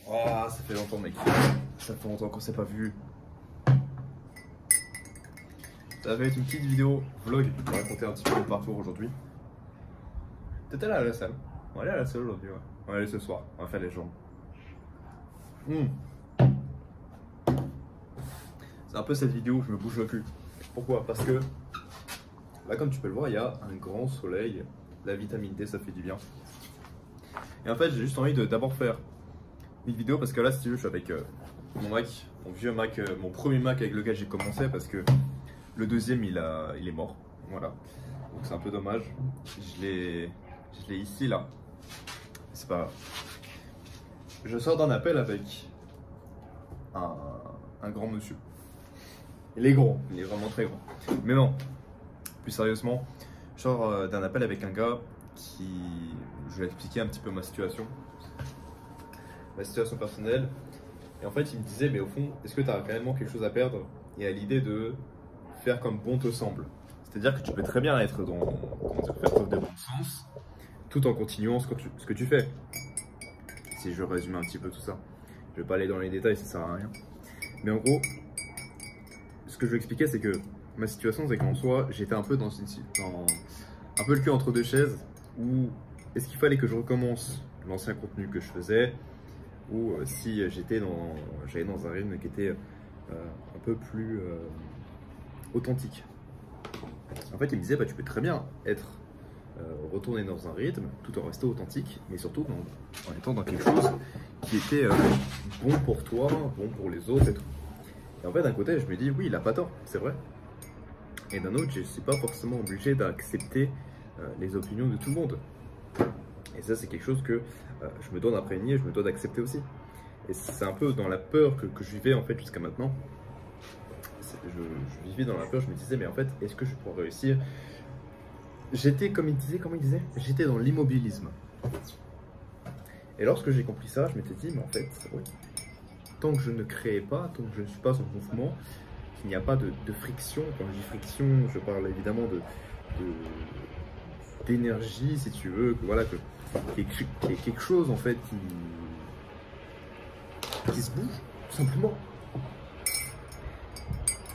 Oh, ça fait longtemps, mec. Ça fait longtemps qu'on s'est pas vu. Ça va être une petite vidéo vlog pour raconter un petit peu mon parcours aujourd'hui. T'étais là à la salle. On va aller à la salle aujourd'hui, ouais. On va aller ce soir. On va faire les jambes. C'est un peu cette vidéo où je me bouge le cul. Pourquoi? Parce que là, comme tu peux le voir, il y a un grand soleil. La vitamine D, ça fait du bien. Et en fait, j'ai juste envie de d'abord faire une vidéo parce que là, si tu veux, je suis avec mon Mac, mon vieux Mac, mon premier Mac avec lequel j'ai commencé parce que le deuxième, il est mort. Voilà. Donc c'est un peu dommage. Je l'ai ici, là. C'est pas grave. Je sors d'un appel avec un grand monsieur. Il est gros, il est vraiment très grand. Mais non, plus sérieusement, je sors d'un appel avec un gars qui... Je vais expliquer un petit peu ma situation personnelle. Et en fait, il me disait, mais au fond, est-ce que tu as réellement quelque chose à perdre? Et à l'idée de faire comme bon te semble. C'est-à-dire que tu peux très bien être dans, faire preuve de bon sens, tout en continuant ce que tu fais. Si je résume un petit peu tout ça. Je vais pas aller dans les détails, ça sert à rien. Mais en gros, ce que je veux expliquer, c'est que ma situation, c'est qu'en soi, j'étais un peu un peu le cul entre deux chaises, où est-ce qu'il fallait que je recommence l'ancien contenu que je faisais, ou si j'allais dans un rythme qui était un peu plus authentique. En fait, il me disait, bah, tu peux très bien retourner dans un rythme tout en restant authentique, mais surtout en étant dans quelque chose qui était bon pour toi, bon pour les autres et tout. Et en fait, d'un côté, je me dis, oui, il a pas tort, c'est vrai. Et d'un autre, je ne suis pas forcément obligé d'accepter les opinions de tout le monde. Et ça, c'est quelque chose que je me dois d'imprégner, je me dois d'accepter aussi. Et c'est un peu dans la peur que je vivais en fait jusqu'à maintenant. Je vivais dans la peur, je me disais, mais en fait, est-ce que je pourrais réussir? J'étais, comme il disait, j'étais dans l'immobilisme. Et lorsque j'ai compris ça, je m'étais dit, mais en fait, oui, tant que je ne crée pas, tant que je ne suis pas en mouvement, qu'il n'y a pas de friction. Quand je dis friction, je parle évidemment d'énergie, si tu veux, que voilà, qu'il y ait quelque chose en fait qui se bouge, tout simplement.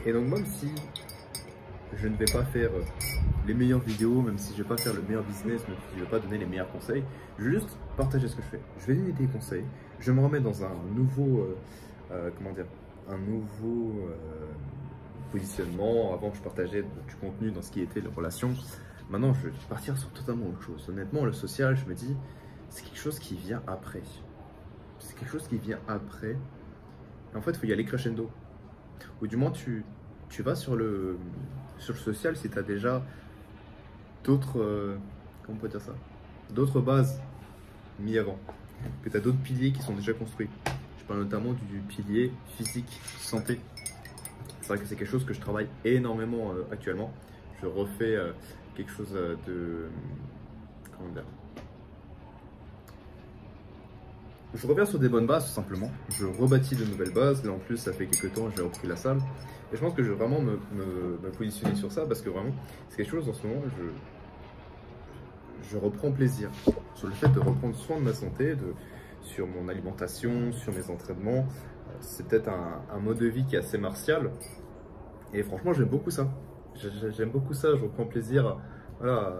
Et donc même si je ne vais pas faire les meilleures vidéos, même si je ne vais pas faire le meilleur business, même si je ne vais pas donner les meilleurs conseils, je vais juste partager ce que je fais. Je vais donner des conseils, je vais me remettre dans un nouveau, positionnement. Avant, je partageais du contenu dans ce qui était les relations. Maintenant, je vais partir sur totalement autre chose. Honnêtement, le social, je me dis, c'est quelque chose qui vient après. C'est quelque chose qui vient après. Et en fait, il faut y aller crescendo. Ou du moins, tu vas sur le social si tu as déjà d'autres, comment on peut dire ça, d'autres bases mis avant. Que tu as d'autres piliers qui sont déjà construits. Je parle notamment du pilier physique, santé. C'est vrai que c'est quelque chose que je travaille énormément actuellement. Je refais quelque chose de... Comment dire? Je reviens sur des bonnes bases tout simplement. Je rebâtis de nouvelles bases. Là en plus, ça fait quelques temps que j'ai repris la salle. Et je pense que je vais vraiment me positionner sur ça parce que vraiment, c'est quelque chose en ce moment, je reprends plaisir sur le fait de reprendre soin de ma santé, sur mon alimentation, sur mes entraînements. C'est peut-être un mode de vie qui est assez martial. Et franchement, j'aime beaucoup ça. J'aime beaucoup ça. Je reprends plaisir à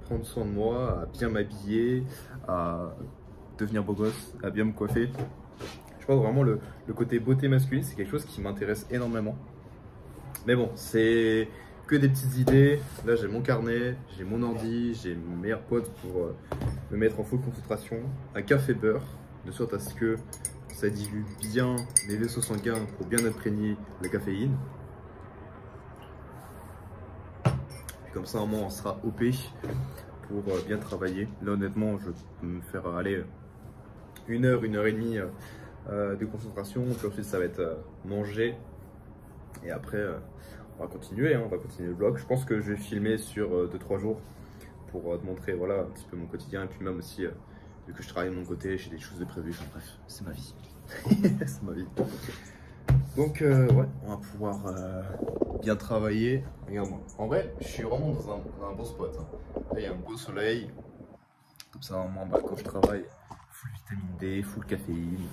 prendre soin de moi, à bien m'habiller, à devenir beau gosse, à bien me coiffer. Je pense vraiment le côté beauté masculine, c'est quelque chose qui m'intéresse énormément. Mais bon, c'est que des petites idées. Là, j'ai mon carnet, j'ai mon ordi, j'ai mes AirPods pour me mettre en full concentration. Un café beurre, de sorte à ce que ça dilue bien les vaisseaux sanguins pour bien imprégner la caféine. Et comme ça, au moins, on sera OP pour bien travailler. Là, honnêtement, je peux me faire aller 1 heure, 1 heure et demie de concentration. Puis ensuite, ça va être manger. Et après, on va continuer, hein, on va continuer le vlog. Je pense que je vais filmer sur 2-3 jours pour te montrer voilà, un petit peu mon quotidien. Et puis même aussi, vu que je travaille de mon côté, j'ai des choses de prévues. Enfin bref, c'est ma vie. C'est ma vie. Donc, ouais, on va pouvoir bien travailler. Regarde-moi. En vrai, je suis vraiment dans un bon spot. Hein. Là, il y a un beau soleil. Comme ça, moi, bah, quand je travaille, full vitamine D, full caféine.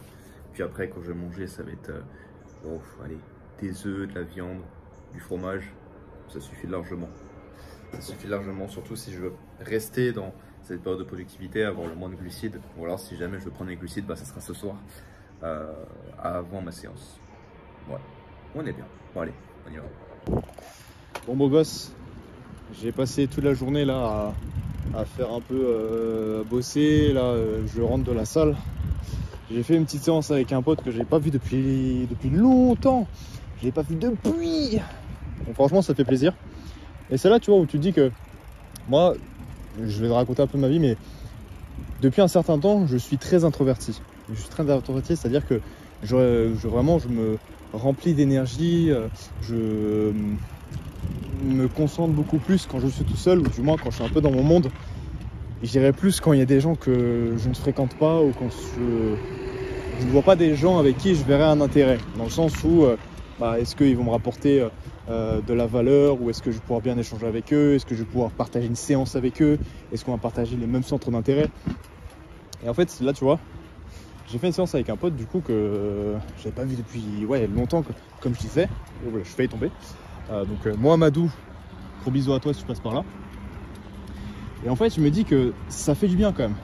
puis après, quand je vais manger, ça va être allez, des œufs, de la viande, du fromage. Ça suffit largement. Ça suffit largement, surtout si je veux rester dans cette période de productivité, avoir le moins de glucides. Ou alors si jamais je veux prendre les glucides, bah, ça sera ce soir, avant ma séance. Ouais, on est bien. Bon allez, on y va. Bon beau gosse, j'ai passé toute la journée là à faire un peu bosser. Là, je rentre de la salle. J'ai fait une petite séance avec un pote que j'ai pas vu depuis longtemps. Je l'ai pas vu depuis. Donc franchement, ça fait plaisir. Et c'est là, tu vois, où tu te dis que moi, je vais te raconter un peu ma vie, mais depuis un certain temps, je suis très introverti. Je suis très introverti, c'est-à-dire que je me remplis d'énergie. Je me concentre beaucoup plus quand je suis tout seul, ou du moins quand je suis un peu dans mon monde. Et je dirais plus quand il y a des gens que je ne fréquente pas, ou quand je ne vois pas des gens avec qui je verrais un intérêt. Dans le sens où, est-ce qu'ils vont me rapporter de la valeur, ou est-ce que je vais pouvoir bien échanger avec eux, est-ce que je vais pouvoir partager une séance avec eux, est-ce qu'on va partager les mêmes centres d'intérêt. Et en fait, là, tu vois, j'ai fait une séance avec un pote, du coup, que j'avais pas vu depuis longtemps, comme je disais. Et voilà, je suis failli tomber. Moi, Amadou, gros bisous à toi si tu passes par là. Et en fait, je me dis que ça fait du bien quand même.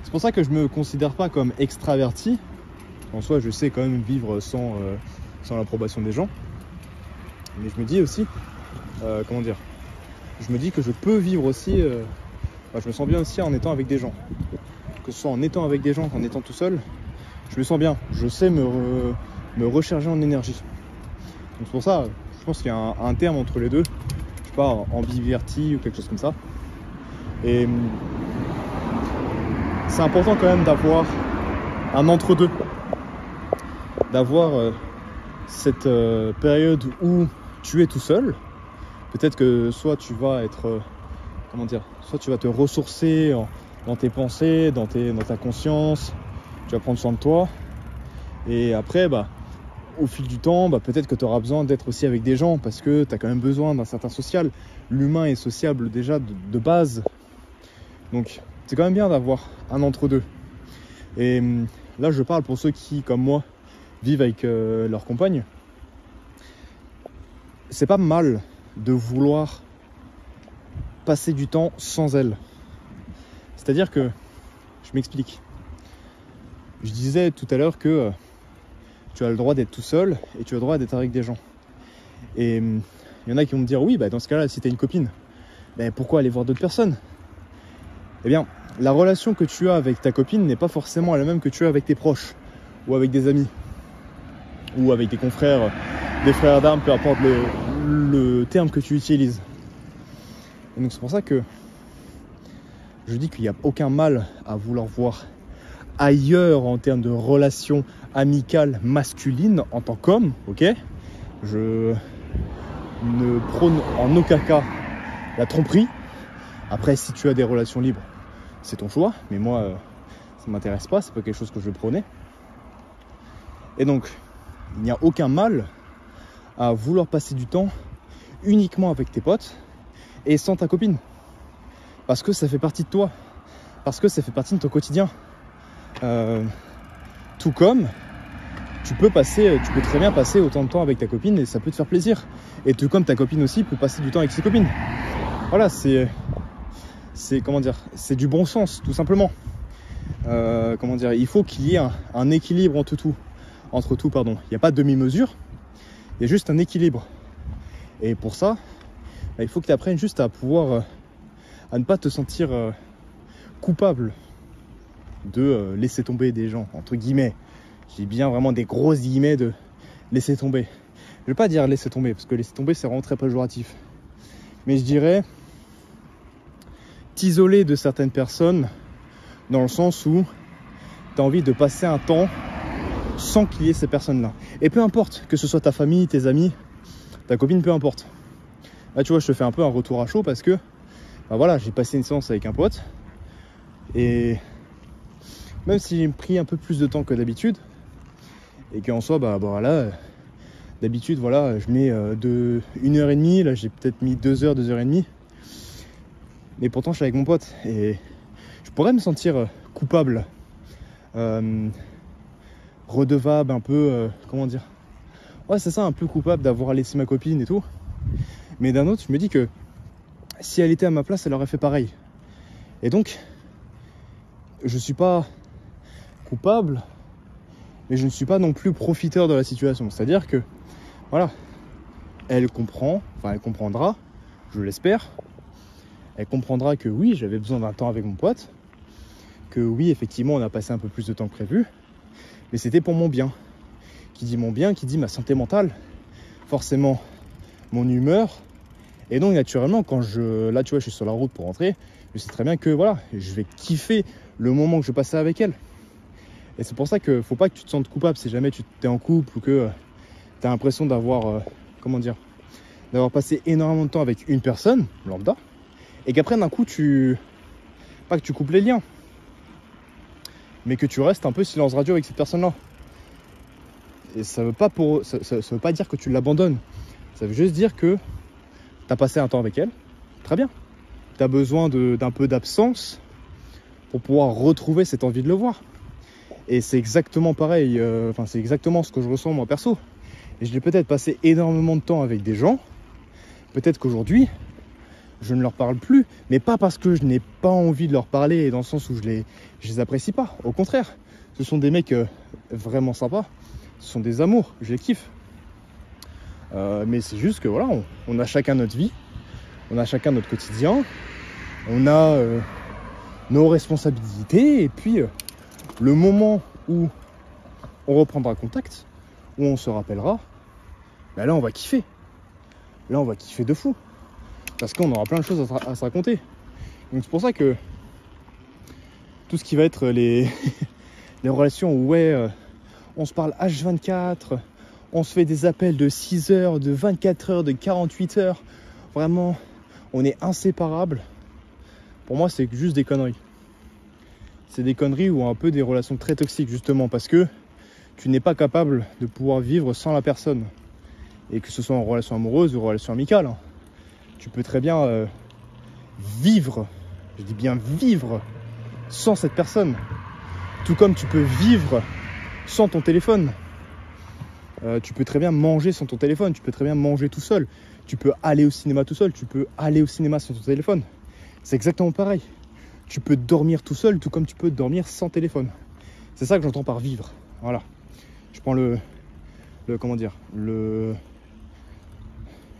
C'est pour ça que je me considère pas comme extraverti. En soi, je sais quand même vivre sans l'approbation des gens. Mais je me dis aussi, je me dis que je peux vivre aussi, je me sens bien aussi en étant avec des gens. Que ce soit en étant avec des gens, en étant tout seul, je me sens bien. Je sais me recharger en énergie. Donc c'est pour ça, je pense qu'il y a un terme entre les deux. Je sais pas, ambiverti ou quelque chose comme ça. Et c'est important quand même d'avoir un entre-deux. D'avoir cette période où tu es tout seul. Peut-être que soit tu vas être, soit tu vas te ressourcer dans tes pensées, dans ta conscience. Tu vas prendre soin de toi. Et après, au fil du temps, peut-être que tu auras besoin d'être aussi avec des gens, parce que tu as quand même besoin d'un certain social. L'humain est sociable déjà de base. Donc c'est quand même bien d'avoir un entre-deux. Et là, je parle pour ceux qui, comme moi, vivent avec leur compagne. C'est pas mal de vouloir passer du temps sans elle. C'est-à-dire que, je m'explique. Je disais tout à l'heure que tu as le droit d'être tout seul et tu as le droit d'être avec des gens. Et il y en a qui vont me dire, oui, dans ce cas-là, si tu as une copine, pourquoi aller voir d'autres personnes? Eh bien, la relation que tu as avec ta copine n'est pas forcément la même que tu as avec tes proches, ou avec des amis, ou avec des confrères, des frères d'armes, peu importe le terme que tu utilises. Et donc c'est pour ça que je dis qu'il n'y a aucun mal à vouloir voir ailleurs en termes de relations amicales masculines en tant qu'homme, ok? Je ne prône en aucun cas la tromperie. Après, si tu as des relations libres, c'est ton choix, mais moi, ça ne m'intéresse pas, c'est pas quelque chose que je veux prôner. Et donc, il n'y a aucun mal à vouloir passer du temps uniquement avec tes potes et sans ta copine. Parce que ça fait partie de toi, parce que ça fait partie de ton quotidien. Tout comme tu peux très bien passer autant de temps avec ta copine et ça peut te faire plaisir. Et tout comme ta copine aussi peut passer du temps avec ses copines. Voilà, c'est du bon sens, tout simplement. Il faut qu'il y ait un équilibre entre tout. Il n'y a pas de demi-mesure, il y a juste un équilibre. Et pour ça, il faut que tu apprennes juste à pouvoir, à ne pas te sentir coupable de laisser tomber des gens, entre guillemets. J'ai bien vraiment des grosses guillemets de laisser tomber. Je ne vais pas dire laisser tomber, parce que laisser tomber, c'est vraiment très péjoratif. Mais je dirais t'isoler de certaines personnes, dans le sens où tu as envie de passer un temps sans qu'il y ait ces personnes-là. Et peu importe, que ce soit ta famille, tes amis, ta copine, peu importe. Là, tu vois, je te fais un peu un retour à chaud parce que, j'ai passé une séance avec un pote. Et même si j'ai pris un peu plus de temps que d'habitude, et qu'en soi, d'habitude, je mets de 1h30, là j'ai peut-être mis 2h, 2h30. Mais pourtant, je suis avec mon pote et je pourrais me sentir coupable redevable, un peu, comment dire, ouais c'est ça, un peu coupable d'avoir laissé ma copine et tout. Mais d'un autre, je me dis que si elle était à ma place, elle aurait fait pareil. Et donc, je suis pas coupable, mais je ne suis pas non plus profiteur de la situation. C'est-à-dire que, voilà, elle comprend, enfin elle comprendra, je l'espère. Elle comprendra que oui, j'avais besoin d'un temps avec mon pote, que oui, effectivement, on a passé un peu plus de temps que prévu, mais c'était pour mon bien. Qui dit mon bien, qui dit ma santé mentale, forcément mon humeur. Et donc naturellement, quand là tu vois, je suis sur la route pour rentrer, je sais très bien que voilà, je vais kiffer le moment que je passais avec elle. Et c'est pour ça qu'il ne faut pas que tu te sentes coupable si jamais tu es en couple ou que tu as l'impression d'avoir, comment dire, d'avoir passé énormément de temps avec une personne, lambda, et qu'après d'un coup pas que tu coupes les liens, mais que tu restes un peu silence radio avec cette personne-là. Et ça veut pas dire que tu l'abandonnes. Ça veut juste dire que tu as passé un temps avec elle. Très bien. Tu as besoin d'un peu d'absence pour pouvoir retrouver cette envie de le voir. Et c'est exactement pareil. C'est exactement ce que je ressens moi perso. Et je l'ai peut-être passé énormément de temps avec des gens. Peut-être qu'aujourd'hui, je ne leur parle plus. Mais pas parce que je n'ai pas envie de leur parler, dans le sens où je les apprécie pas. Au contraire, ce sont des mecs vraiment sympas. Ce sont des amours, je les kiffe. Mais c'est juste que voilà, on a chacun notre vie, on a chacun notre quotidien, on a nos responsabilités, et puis le moment où on reprendra contact, où on se rappellera, ben là on va kiffer. Là on va kiffer de fou. Parce qu'on aura plein de choses à se raconter. Donc c'est pour ça que tout ce qui va être les relations où on se parle H24, on se fait des appels de 6 heures, de 24 heures, de 48 heures. Vraiment, on est inséparables. Pour moi, c'est juste des conneries. C'est des conneries ou un peu des relations très toxiques, justement, parce que tu n'es pas capable de pouvoir vivre sans la personne. Et que ce soit en relation amoureuse ou en relation amicale, hein. Tu peux très bien vivre, je dis bien vivre, sans cette personne. Tout comme tu peux vivre sans ton téléphone. Tu peux très bien manger sans ton téléphone, tu peux très bien manger tout seul, tu peux aller au cinéma tout seul, tu peux aller au cinéma sans ton téléphone. C'est exactement pareil. Tu peux dormir tout seul, tout comme tu peux dormir sans téléphone. C'est ça que j'entends par vivre. Voilà. Je prends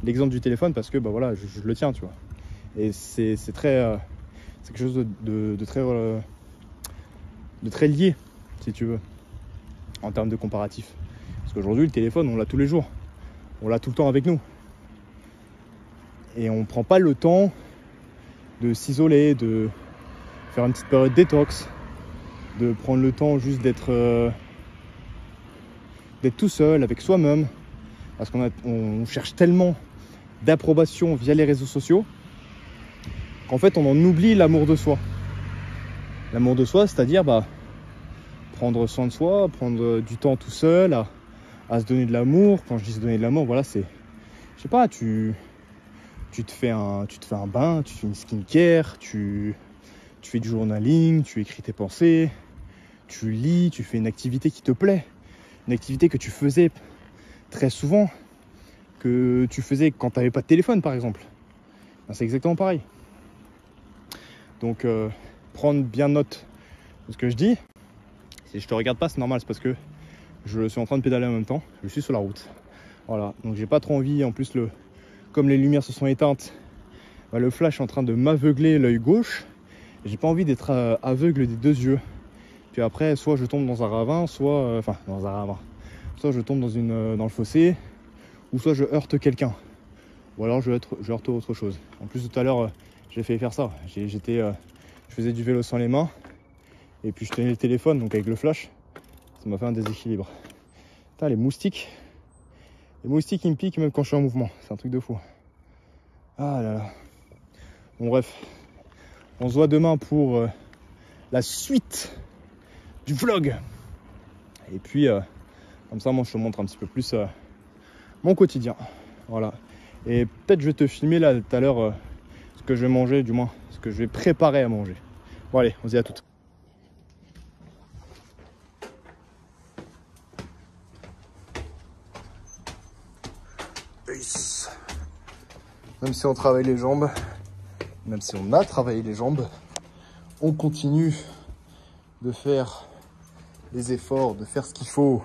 l'exemple du téléphone parce que bah voilà, je le tiens, tu vois. Et c'est très c'est quelque chose de très lié, si tu veux, en termes de comparatif. Parce qu'aujourd'hui, le téléphone, on l'a tous les jours. On l'a tout le temps avec nous. Et on ne prend pas le temps de s'isoler, de faire une petite période détox, de prendre le temps juste d'être tout seul avec soi-même. Parce qu'on cherche tellement d'approbation via les réseaux sociaux qu'en fait, on en oublie l'amour de soi. L'amour de soi, c'est-à-dire prendre soin de soi, prendre du temps tout seul, à se donner de l'amour. Quand je dis se donner de l'amour, voilà, c'est, je sais pas, tu te fais un bain, tu fais une skincare, tu fais du journaling, tu écris tes pensées, tu lis, tu fais une activité qui te plaît, une activité que tu faisais très souvent, que tu faisais quand tu n'avais pas de téléphone par exemple. Ben, c'est exactement pareil. Donc prendre bien note de ce que je dis. Si je te regarde pas, c'est normal, c'est parce que je suis en train de pédaler en même temps, je suis sur la route. Voilà, donc j'ai pas trop envie, en plus comme les lumières se sont éteintes, le flash est en train de m'aveugler l'œil gauche. J'ai pas envie d'être aveugle des deux yeux. Puis après, soit je tombe dans un ravin, soit je tombe dans le fossé, ou soit je heurte quelqu'un. Ou alors je heurte autre chose. En plus tout à l'heure, j'ai fait faire ça. Je faisais du vélo sans les mains, et puis je tenais le téléphone, donc avec le flash, ça m'a fait un déséquilibre. Putain, les moustiques ils me piquent même quand je suis en mouvement. C'est un truc de fou. Ah là là. Bon bref, on se voit demain pour la suite du vlog. Et puis, comme ça, moi, je te montre un petit peu plus mon quotidien. Voilà. Et peut-être je vais te filmer là tout à l'heure ce que je vais manger, du moins ce que je vais préparer à manger. Bon allez, on se dit à toutes. boys. Même si on travaille les jambes, même si on a travaillé les jambes, on continue de faire les efforts, de faire ce qu'il faut.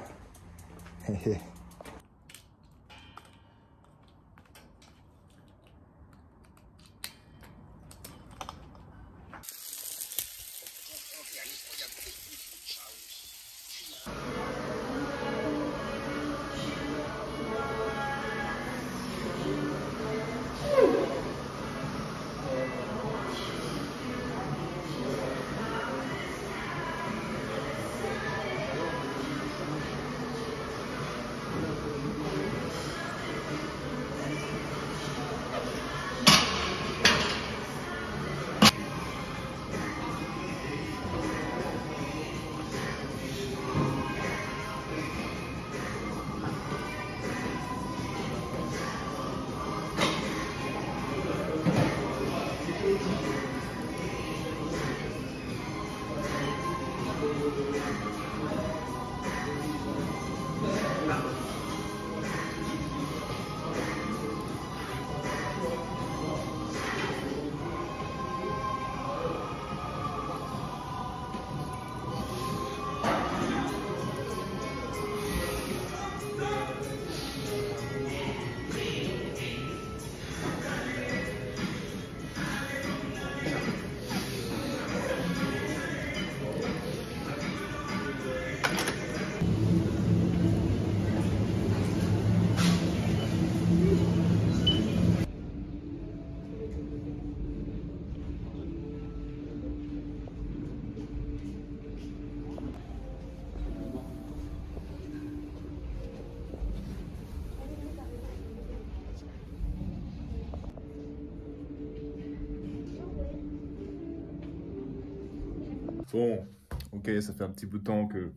Bon, ok, ça fait un petit bout de temps que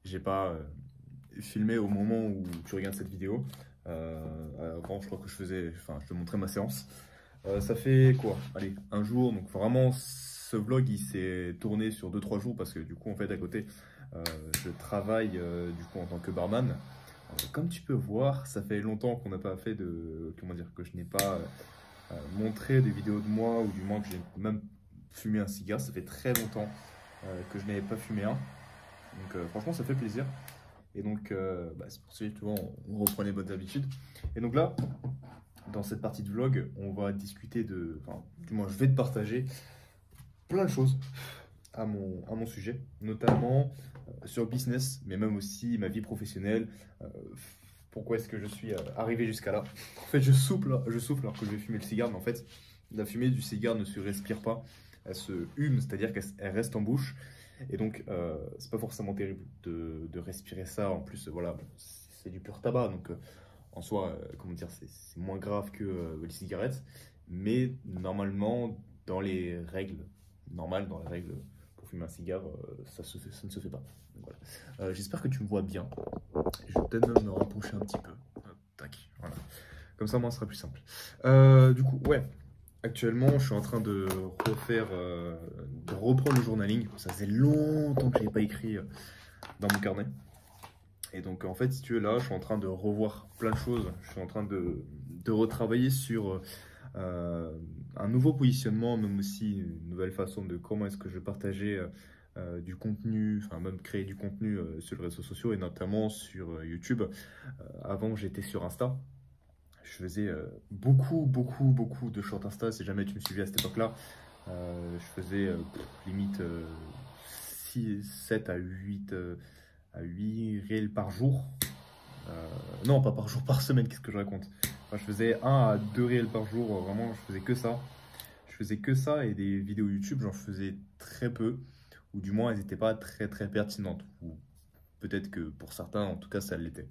j'ai pas filmé au moment où tu regardes cette vidéo. Avant, je crois que je te montrais ma séance. Ça fait quoi? Allez, un jour. Donc vraiment, ce vlog, il s'est tourné sur 2-3 jours parce que du coup, en fait, à côté, je travaille du coup en tant que barman. Comme tu peux voir, ça fait longtemps qu'on n'a pas fait de, comment dire, que je n'ai pas montré des vidéos de moi ou du moins que j'ai même fumé un cigare. Ça fait très longtemps que je n'avais pas fumé un. Donc franchement, ça fait plaisir. Et donc, c'est pour ça que tu vois, on reprend les bonnes habitudes. Et donc là, dans cette partie de vlog, on va discuter de... Enfin, du moins, je vais te partager plein de choses à mon sujet, notamment sur le business, mais même aussi ma vie professionnelle. Pourquoi est-ce que je suis arrivé jusqu'à là? En fait, je souffle alors que je vais fumer le cigare, mais en fait, la fumée du cigare ne se respire pas. Elle se hume, c'est-à-dire qu'elle reste en bouche. Et donc, c'est pas forcément terrible de respirer ça. En plus, voilà, c'est du pur tabac. Donc, en soi, comment dire, c'est moins grave que les cigarettes. Mais normalement, dans les règles normales, dans les règles pour fumer un cigare, ça ne se fait pas. Donc, voilà. J'espère que tu me vois bien. Je vais peut-être même me rapprocher un petit peu. Tac, voilà. Comme ça, moi, ce sera plus simple. Du coup, ouais. Actuellement, je suis en train de reprendre le journaling. Ça faisait longtemps que je n'ai pas écrit dans mon carnet. Et donc, en fait, si tu es là, je suis en train de revoir plein de choses. Je suis en train de retravailler sur un nouveau positionnement, même aussi une nouvelle façon de comment est-ce que je vais partager du contenu, enfin même créer du contenu sur les réseaux sociaux et notamment sur YouTube. Avant, j'étais sur Insta. Je faisais beaucoup de short Insta. Si jamais tu me suivais à cette époque-là, je faisais limite 7 à 8 réels par jour. Non, pas par jour, par semaine, qu'est-ce que je raconte? Enfin, je faisais 1 à 2 réels par jour, vraiment, je faisais que ça. Je faisais que ça et des vidéos YouTube, j'en faisais très peu, ou du moins elles n'étaient pas très pertinentes. Ou peut-être que pour certains, en tout cas, ça l'était.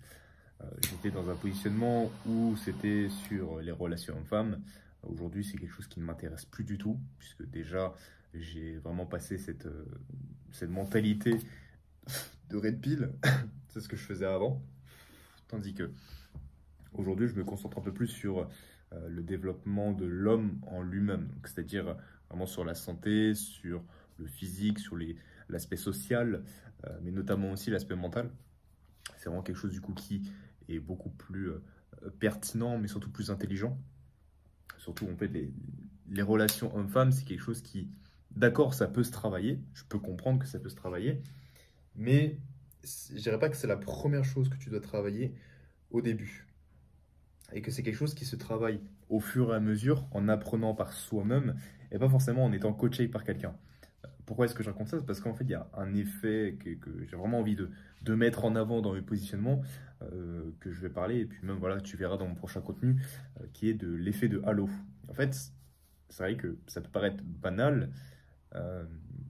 J'étais dans un positionnement où c'était sur les relations hommes-femmes. Aujourd'hui, c'est quelque chose qui ne m'intéresse plus du tout, puisque déjà, j'ai vraiment passé cette mentalité de red pill. C'est ce que je faisais avant. Tandis que aujourd'hui, je me concentre un peu plus sur le développement de l'homme en lui-même. C'est-à-dire vraiment sur la santé, sur le physique, sur l'aspect social, mais notamment aussi l'aspect mental. C'est vraiment quelque chose du coup qui est beaucoup plus pertinent, mais surtout plus intelligent. Surtout, en fait, les relations hommes-femmes, c'est quelque chose qui, d'accord, ça peut se travailler. Je peux comprendre que ça peut se travailler. Mais je dirais pas que c'est la première chose que tu dois travailler au début. Et que c'est quelque chose qui se travaille au fur et à mesure, en apprenant par soi-même, et pas forcément en étant coaché par quelqu'un. Pourquoi est-ce que je raconte ça? C'est parce qu'en fait, il y a un effet que j'ai vraiment envie de mettre en avant dans mes positionnements, que je vais parler, et puis même, voilà, tu verras dans mon prochain contenu, qui est de l'effet de halo. En fait, c'est vrai que ça peut paraître banal,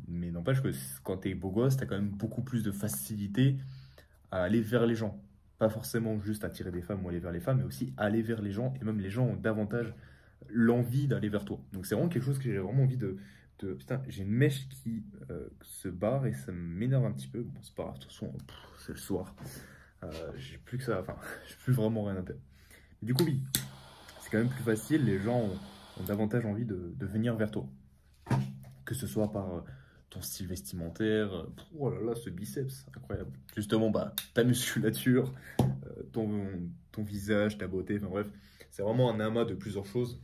mais n'empêche que quand tu es beau gosse, tu as quand même beaucoup plus de facilité à aller vers les gens. Pas forcément juste attirer des femmes ou aller vers les femmes, mais aussi aller vers les gens, et même les gens ont davantage l'envie d'aller vers toi. Donc c'est vraiment quelque chose que j'ai vraiment envie Putain, j'ai une mèche qui se barre et ça m'énerve un petit peu. Bon, c'est pas grave, de toute façon, c'est le soir. J'ai plus que ça, enfin, j'ai plus vraiment rien à faire. Du coup, oui, c'est quand même plus facile, les gens ont davantage envie de venir vers toi. Que ce soit par ton style vestimentaire, oh là là, ce biceps, incroyable. Justement, bah, ta musculature, ton visage, ta beauté, enfin bref, c'est vraiment un amas de plusieurs choses.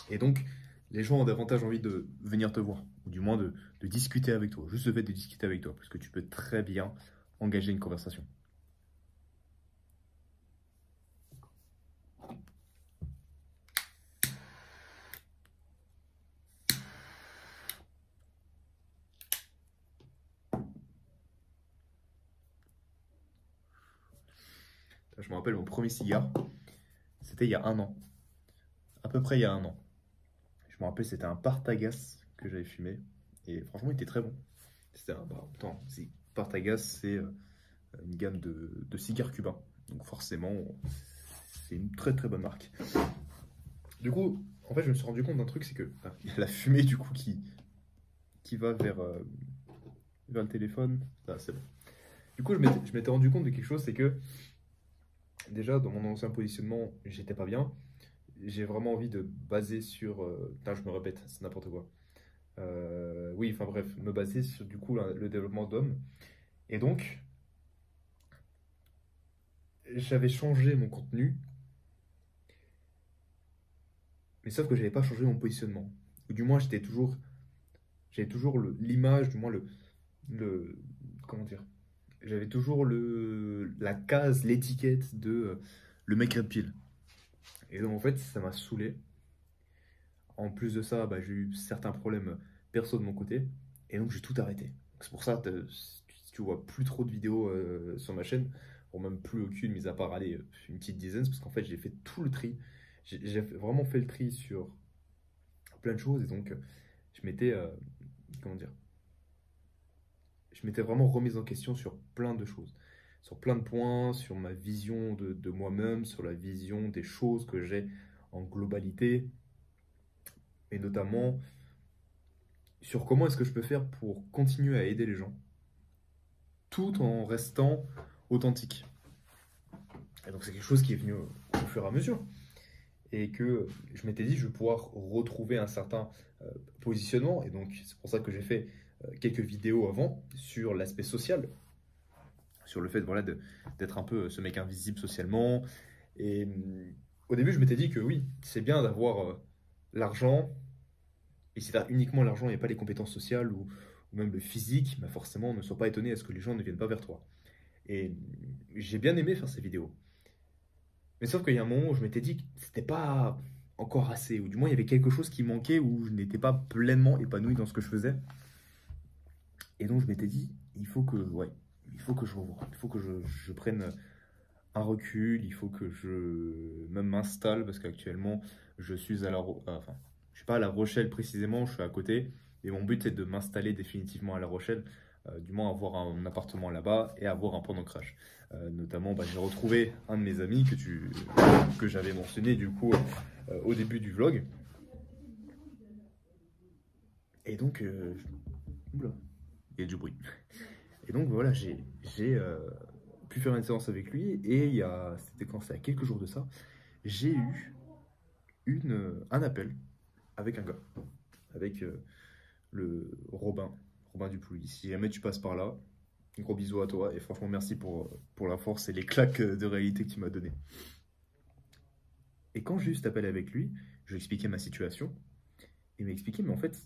Et donc, les gens ont davantage envie de venir te voir, ou du moins de discuter avec toi, juste le fait de discuter avec toi, parce que tu peux très bien engager une conversation. Je me rappelle mon premier cigare, c'était il y a 1 an, à peu près il y a 1 an. Je me rappelle, c'était un Partagas que j'avais fumé, et franchement, il était très bon. C'était un, bah, attends, Partagas, c'est une gamme de cigares cubains, donc forcément, c'est une très très bonne marque. Du coup, en fait, je me suis rendu compte d'un truc, c'est que il y a la fumée du coup qui va vers le téléphone. Ah, c'est bon. Du coup, je m'étais rendu compte de quelque chose, c'est que déjà dans mon ancien positionnement, j'étais pas bien. J'ai vraiment envie de baser sur. Putain, je me répète, c'est n'importe quoi. Oui, enfin bref, me baser sur du coup le développement d'homme. Et donc, j'avais changé mon contenu, mais sauf que j'avais pas changé mon positionnement. Ou du moins, j'avais toujours l'image, du moins comment dire, j'avais toujours la case, l'étiquette de le mec red pill. Et donc en fait, ça m'a saoulé. En plus de ça, bah, j'ai eu certains problèmes perso de mon côté. Et donc j'ai tout arrêté. C'est pour ça que tu vois plus trop de vidéos sur ma chaîne, ou même plus aucune, mis à part aller une petite dizaine, c'est parce qu'en fait j'ai fait tout le tri. J'ai vraiment fait le tri sur plein de choses. Et donc je m'étais, comment dire, je m'étais vraiment remise en question sur plein de choses, sur plein de points, sur ma vision de moi-même, sur la vision des choses que j'ai en globalité, et notamment sur comment est-ce que je peux faire pour continuer à aider les gens, tout en restant authentique. Et donc c'est quelque chose qui est venu au fur et à mesure, et que je m'étais dit je vais pouvoir retrouver un certain positionnement, et donc c'est pour ça que j'ai fait quelques vidéos avant sur l'aspect social, sur le fait voilà, d'être un peu ce mec invisible socialement. Et au début, je m'étais dit que oui, c'est bien d'avoir l'argent, et si tu as uniquement l'argent et pas les compétences sociales ou même le physique, bah forcément, ne sois pas étonné à ce que les gens ne viennent pas vers toi. Et j'ai bien aimé faire ces vidéos. Mais sauf qu'il y a un moment où je m'étais dit que c'était pas encore assez, ou du moins il y avait quelque chose qui manquait, où je n'étais pas pleinement épanoui dans ce que je faisais. Et donc je m'étais dit, ouais, il faut que je revoie, il faut que je prenne un recul, il faut que je même m'installe, parce qu'actuellement je suis enfin, je suis pas à La Rochelle précisément, je suis à côté, et mon but c'est de m'installer définitivement à La Rochelle, du moins avoir un appartement là-bas et avoir un point d'ancrage. Notamment, bah, j'ai retrouvé un de mes amis que j'avais mentionné du coup au début du vlog. Et donc, oula, il y a du bruit. Et donc voilà, j'ai pu faire une séance avec lui, et c'était quand c'est à quelques jours de ça, j'ai eu un appel avec un gars, avec le Robin Duplouy. Si jamais tu passes par là, un gros bisou à toi, et franchement merci pour la force et les claques de réalité que tu m'as donné. Et quand j'ai eu cet appel avec lui, je lui ai expliqué ma situation. Il m'a expliqué, mais en fait,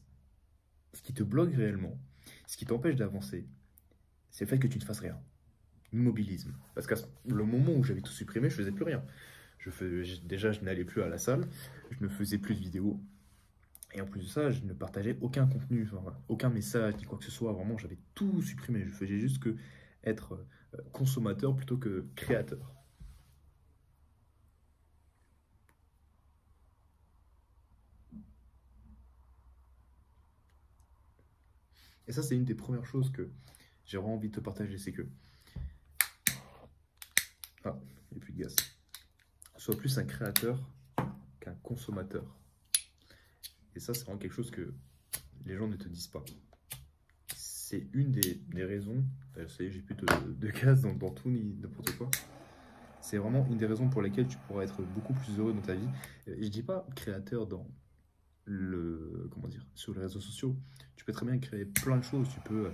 ce qui te bloque réellement, ce qui t'empêche d'avancer, c'est le fait que tu ne fasses rien. L'immobilisme. Parce qu'à le moment où j'avais tout supprimé, je faisais plus rien. Déjà, je n'allais plus à la salle, je ne faisais plus de vidéos. Et en plus de ça, je ne partageais aucun contenu, enfin, aucun message, ni quoi que ce soit. Vraiment, j'avais tout supprimé. Je faisais juste que être consommateur plutôt que créateur. Et ça, c'est une des premières choses que j'ai vraiment envie de te partager, c'est que... Ah, il n'y a plus de gaz. Sois plus un créateur qu'un consommateur. Et ça, c'est vraiment quelque chose que les gens ne te disent pas. C'est une des raisons... Ça y est, j'ai plus de gaz dans tout ni n'importe quoi. C'est vraiment une des raisons pour lesquelles tu pourras être beaucoup plus heureux dans ta vie. Et je dis pas créateur dans comment dire, sur les réseaux sociaux. Tu peux très bien créer plein de choses. Tu peux,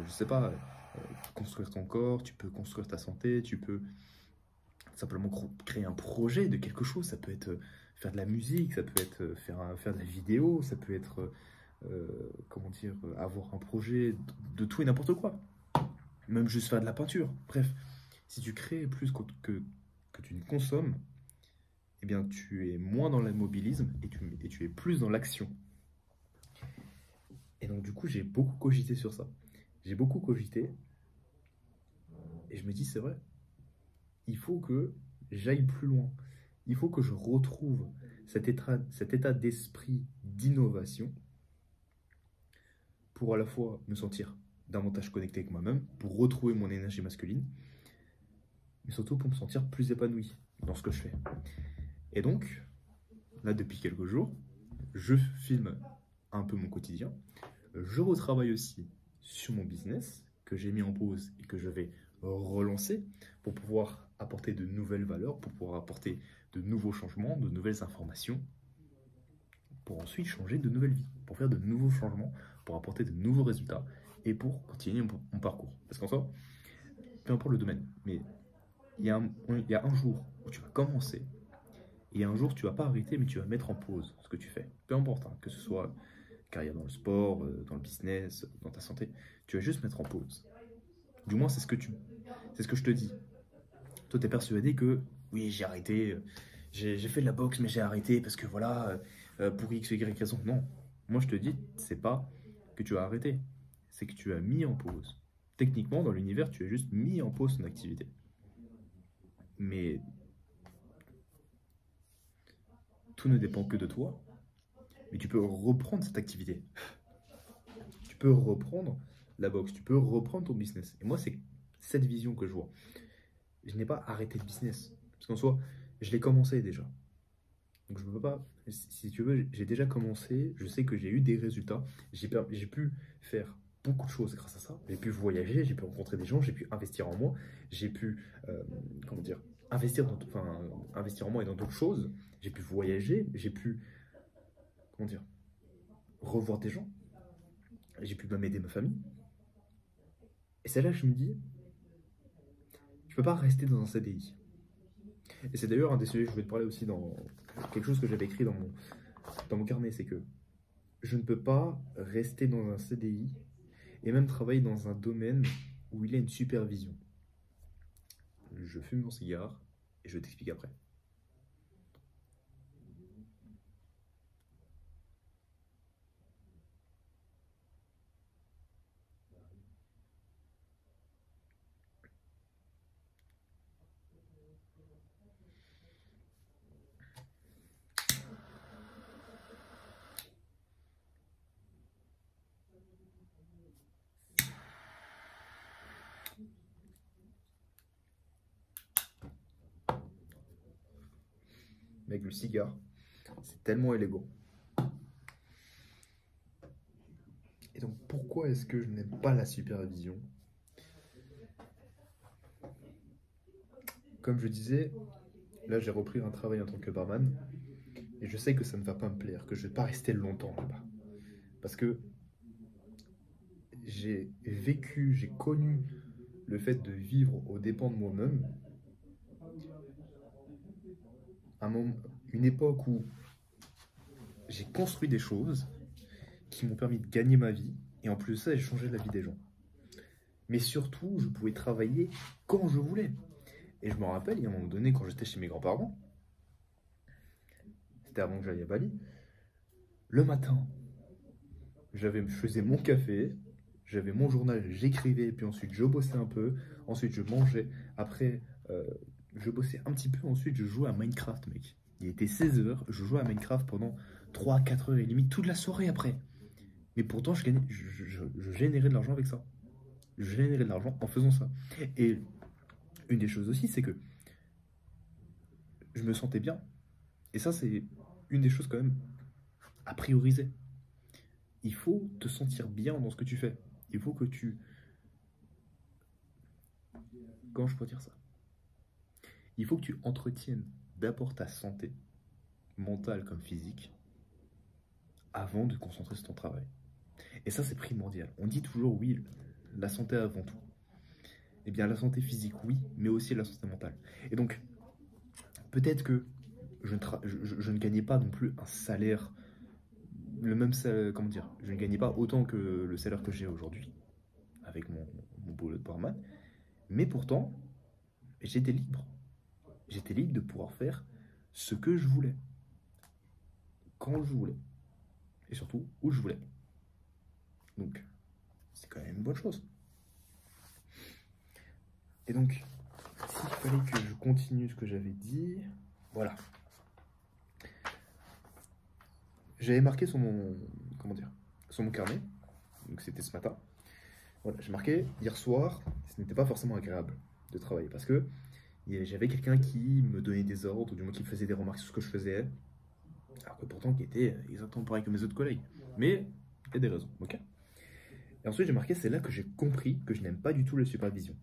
je sais pas, construire ton corps, tu peux construire ta santé, tu peux simplement créer un projet de quelque chose. Ça peut être faire de la musique, ça peut être faire de la vidéo, ça peut être, comment dire, avoir un projet de tout et n'importe quoi. Même juste faire de la peinture. Bref, si tu crées plus que tu ne consommes, eh bien, tu es moins dans l'immobilisme et tu es plus dans l'action. Et donc, du coup, j'ai beaucoup cogité sur ça. J'ai beaucoup cogité et je me dis, c'est vrai, il faut que j'aille plus loin. Il faut que je retrouve cet état d'esprit d'innovation pour à la fois me sentir davantage connecté avec moi-même, pour retrouver mon énergie masculine, mais surtout pour me sentir plus épanoui dans ce que je fais. Et donc, là, depuis quelques jours, je filme un peu mon quotidien. Je retravaille aussi sur mon business que j'ai mis en pause et que je vais relancer pour pouvoir apporter de nouvelles valeurs, pour pouvoir apporter de nouveaux changements, de nouvelles informations, pour ensuite changer de nouvelles vies, pour faire de nouveaux changements, pour apporter de nouveaux résultats et pour continuer mon parcours. Parce qu'en soi, peu importe le domaine, mais il y a un jour où tu vas commencer. Et un jour, tu vas pas arrêter, mais tu vas mettre en pause ce que tu fais. Peu importe, hein, que ce soit carrière dans le sport, dans le business, dans ta santé, tu vas juste mettre en pause. Du moins, c'est ce que je te dis. Toi, tu es persuadé que, oui, j'ai arrêté, j'ai fait de la boxe, mais j'ai arrêté parce que voilà, pour X, Y raison. Non, moi, je te dis, c'est pas que tu as arrêté, c'est que tu as mis en pause. Techniquement, dans l'univers, tu as juste mis en pause ton activité. Mais tout ne dépend que de toi, mais tu peux reprendre cette activité. Tu peux reprendre la boxe, tu peux reprendre ton business. Et moi, c'est cette vision que je vois. Je n'ai pas arrêté le business, parce qu'en soi, je l'ai commencé déjà. Donc je ne peux pas, si tu veux, j'ai déjà commencé, je sais que j'ai eu des résultats, j'ai pu faire beaucoup de choses grâce à ça. J'ai pu voyager, j'ai pu rencontrer des gens, j'ai pu investir en moi, j'ai pu, comment dire, investir en moi et dans d'autres choses. J'ai pu voyager, j'ai pu, comment dire, revoir des gens, j'ai pu même aider ma famille. Et c'est là que je me dis, je ne peux pas rester dans un CDI. Et c'est d'ailleurs un des sujets que je voulais te parler aussi dans quelque chose que j'avais écrit dans mon carnet, c'est que je ne peux pas rester dans un CDI et même travailler dans un domaine où il y a une supervision. Je fume mon cigare et je t'explique après. Mec, le cigare, c'est tellement élégant. Et donc, pourquoi est-ce que je n'aime pas la supervision? Comme je disais, là, j'ai repris un travail en tant que barman. Et je sais que ça ne va pas me plaire, que je ne vais pas rester longtemps là-bas. Parce que j'ai vécu, j'ai connu le fait de vivre aux dépens de moi-même une époque où j'ai construit des choses qui m'ont permis de gagner ma vie, et en plus de ça, j'ai changé la vie des gens. Mais surtout, je pouvais travailler quand je voulais. Et je me rappelle, il y a un moment donné, quand j'étais chez mes grands-parents, c'était avant que j'aille à Bali, le matin, je faisais mon café, j'avais mon journal, j'écrivais, puis ensuite je bossais un peu, ensuite je mangeais, après je bossais un petit peu, ensuite je jouais à Minecraft, mec. Il était 16 h, je jouais à Minecraft pendant 3-4 heures et limite toute la soirée après. Mais pourtant, je générais de l'argent avec ça. Je générais de l'argent en faisant ça. Et une des choses aussi, c'est que je me sentais bien. Et ça, c'est une des choses quand même à prioriser. Il faut te sentir bien dans ce que tu fais. Il faut que tu... Comment je peux dire ça? Il faut que tu entretiennes d'abord ta santé, mentale comme physique, avant de te concentrer sur ton travail. Et ça, c'est primordial. On dit toujours, oui, la santé avant tout. Eh bien, la santé physique, oui, mais aussi la santé mentale. Et donc, peut-être que je ne gagnais pas non plus un salaire, le même salaire, comment dire, je ne gagnais pas autant que le salaire que j'ai aujourd'hui, avec mon boulot de barman, mais pourtant, j'étais libre. J'étais libre de pouvoir faire ce que je voulais, quand je voulais, et surtout où je voulais. Donc, c'est quand même une bonne chose. Et donc, s'il fallait que je continue ce que j'avais dit, voilà. J'avais marqué sur mon, comment dire, sur mon carnet, donc c'était ce matin. Voilà, j'ai marqué hier soir, ce n'était pas forcément agréable de travailler parce que j'avais quelqu'un qui me donnait des ordres, ou du moins qui faisait des remarques sur ce que je faisais, alors que pourtant qui était exactement pareil que mes autres collègues. Mais il y a des raisons, ok? Et ensuite j'ai marqué, c'est là que j'ai compris que je n'aime pas du tout la supervision.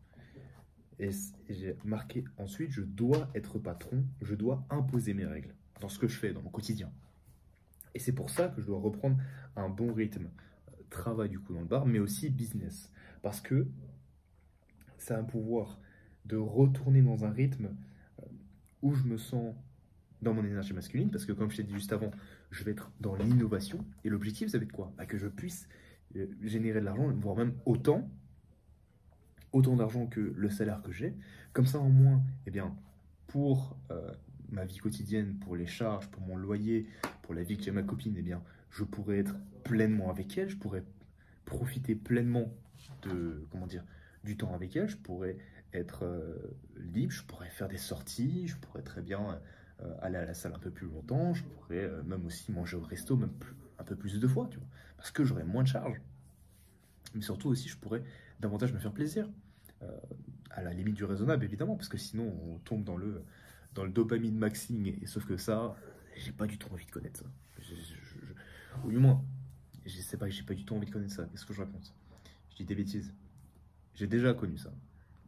Et j'ai marqué ensuite, je dois être patron, je dois imposer mes règles dans ce que je fais, dans mon quotidien. Et c'est pour ça que je dois reprendre un bon rythme. Travail du coup dans le bar, mais aussi business. Parce que ça a un pouvoir de retourner dans un rythme où je me sens dans mon énergie masculine. Parce que comme je t'ai dit juste avant, je vais être dans l'innovation. Et l'objectif, ça va être quoi? Que je puisse générer de l'argent, voire même autant d'argent que le salaire que j'ai. Comme ça, en moins, eh bien, pour ma vie quotidienne, pour les charges, pour mon loyer, pour la vie que j'ai ma copine, eh bien, je pourrais être pleinement avec elle, je pourrais profiter pleinement de, comment dire, du temps avec elle, je pourrais être libre, je pourrais faire des sorties, je pourrais très bien aller à la salle un peu plus longtemps, je pourrais même aussi manger au resto même un peu plus de fois, tu vois, parce que j'aurais moins de charges. Mais surtout aussi, je pourrais davantage me faire plaisir, à la limite du raisonnable évidemment, parce que sinon on tombe dans le dopamine maxing, et sauf que ça, j'ai pas du tout envie de connaître ça. Ou du moins, je sais pas, j'ai pas du tout envie de connaître ça. Qu'est-ce que je raconte? Je dis des bêtises. J'ai déjà connu ça.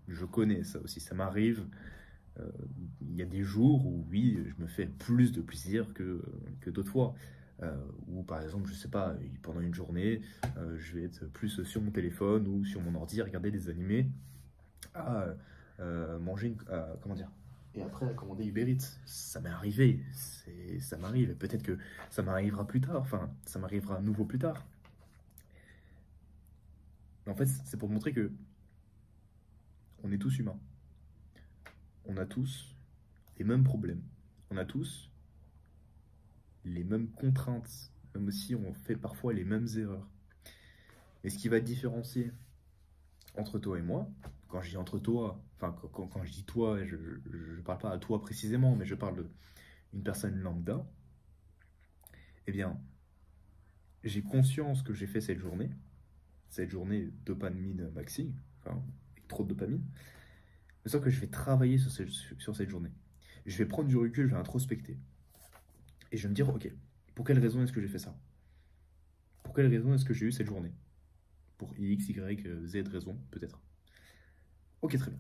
Je connais ça aussi. Ça m'arrive. Il y a des jours où, oui, je me fais plus de plaisir que d'autres fois. Ou par exemple, je sais pas, pendant une journée, je vais être plus sur mon téléphone ou sur mon ordi, regarder des animés, à manger comment dire, et après à commander Uber Eats. Ça m'est arrivé, ça m'arrive, et peut-être que ça m'arrivera plus tard, enfin, ça m'arrivera à nouveau plus tard. Mais en fait, c'est pour montrer que on est tous humains. On a tous les mêmes problèmes. On a tous les mêmes contraintes, même si on fait parfois les mêmes erreurs. Mais ce qui va différencier entre toi et moi, quand je dis entre toi, enfin quand je dis toi, je ne parle pas à toi précisément, mais je parle d'une personne lambda, eh bien, j'ai conscience que j'ai fait cette journée dopamine maxi, enfin, avec trop de dopamine, mais sauf que je vais travailler sur cette journée. Je vais prendre du recul, je vais introspecter. Et je vais me dire, ok, pour quelle raison est-ce que j'ai fait ça? Pour quelle raison est-ce que j'ai eu cette journée? Pour X, Y, Z raison, peut-être. Ok, très bien.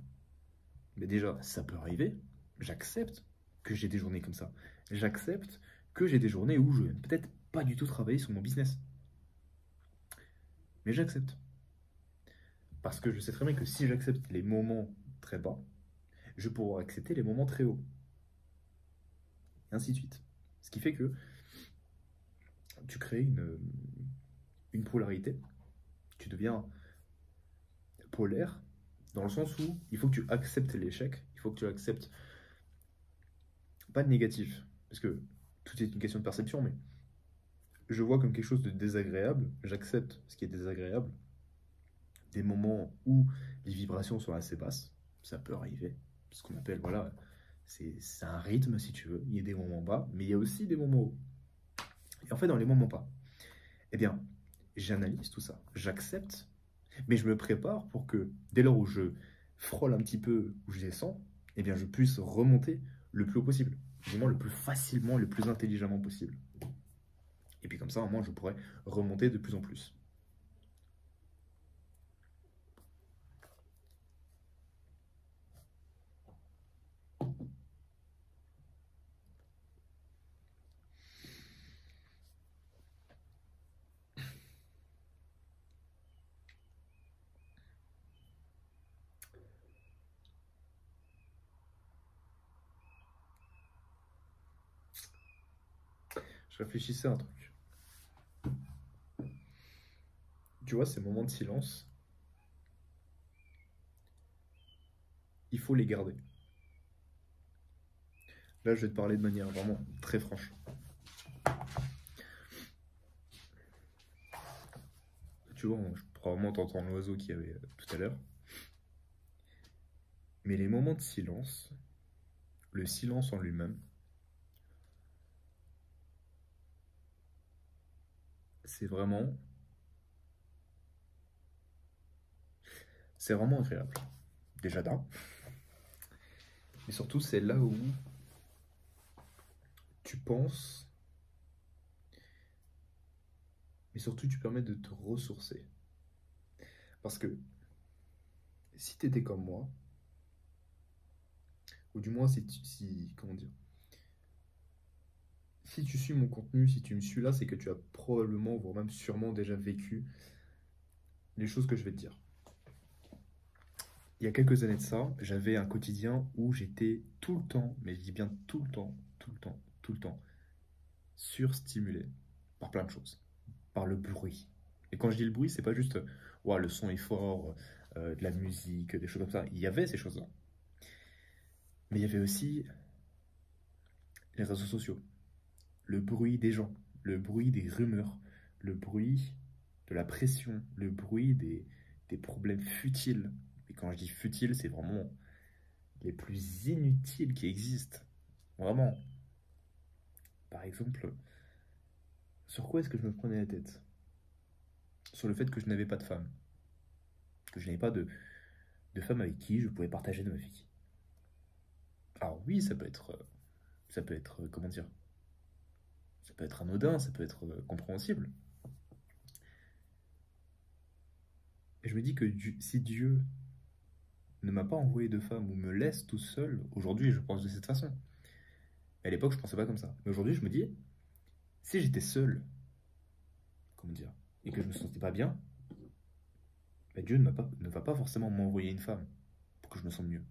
Mais déjà, ça peut arriver. J'accepte que j'ai des journées comme ça. J'accepte que j'ai des journées où je vais peut-être pas du tout travailler sur mon business. Mais j'accepte. Parce que je sais très bien que si j'accepte les moments très bas, je pourrai accepter les moments très hauts. Et ainsi de suite. Ce qui fait que tu crées une polarité. Tu deviens polaire dans le sens où il faut que tu acceptes l'échec, il faut que tu acceptes pas de négatif, parce que tout est une question de perception, mais je vois comme quelque chose de désagréable, j'accepte ce qui est désagréable, des moments où les vibrations sont assez basses, ça peut arriver, ce qu'on appelle, voilà, c'est un rythme si tu veux, il y a des moments bas, mais il y a aussi des moments hauts. Et en fait, dans les moments bas, eh bien, j'analyse tout ça, j'accepte, mais je me prépare pour que dès lors où je frôle un petit peu, où je descends, eh bien, je puisse remonter le plus haut possible, du moins le plus facilement, le plus intelligemment possible. Et puis comme ça, au moins, je pourrais remonter de plus en plus. Je réfléchissais à un truc. Tu vois, ces moments de silence, il faut les garder. Là, je vais te parler de manière vraiment très franche. Tu vois, probablement t'entends l'oiseau qu'il y avait tout à l'heure. Mais les moments de silence, le silence en lui-même, c'est vraiment agréable. Déjà d'un. Et surtout, c'est là où tu penses, mais surtout tu permets de te ressourcer. Parce que si tu étais comme moi, ou du moins comment dire, si tu suis mon contenu, si tu me suis là, c'est que tu as probablement, voire même sûrement déjà vécu les choses que je vais te dire. Il y a quelques années de ça, j'avais un quotidien où j'étais tout le temps, mais je dis bien tout le temps, surstimulé par plein de choses, par le bruit. Et quand je dis le bruit, c'est pas juste ouais, le son est fort, de la musique, des choses comme ça. Il y avait ces choses-là. Mais il y avait aussi les réseaux sociaux, le bruit des gens, le bruit des rumeurs, le bruit de la pression, le bruit des problèmes futiles. Et quand je dis futiles, c'est vraiment les plus inutiles qui existent. Vraiment. Par exemple, sur quoi est-ce que je me prenais la tête? Sur le fait que je n'avais pas de femme. Que je n'avais pas de femme avec qui je pouvais partager de ma vie. Alors oui, ça peut être, comment dire, ça peut être anodin, ça peut être compréhensible. Et je me dis que si Dieu ne m'a pas envoyé de femme ou me laisse tout seul, aujourd'hui je pense de cette façon. À l'époque je pensais pas comme ça. Mais aujourd'hui je me dis, si j'étais seul, comment dire, et que je me sentais pas bien, bah, Dieu ne va pas forcément m'envoyer une femme pour que je me sente mieux.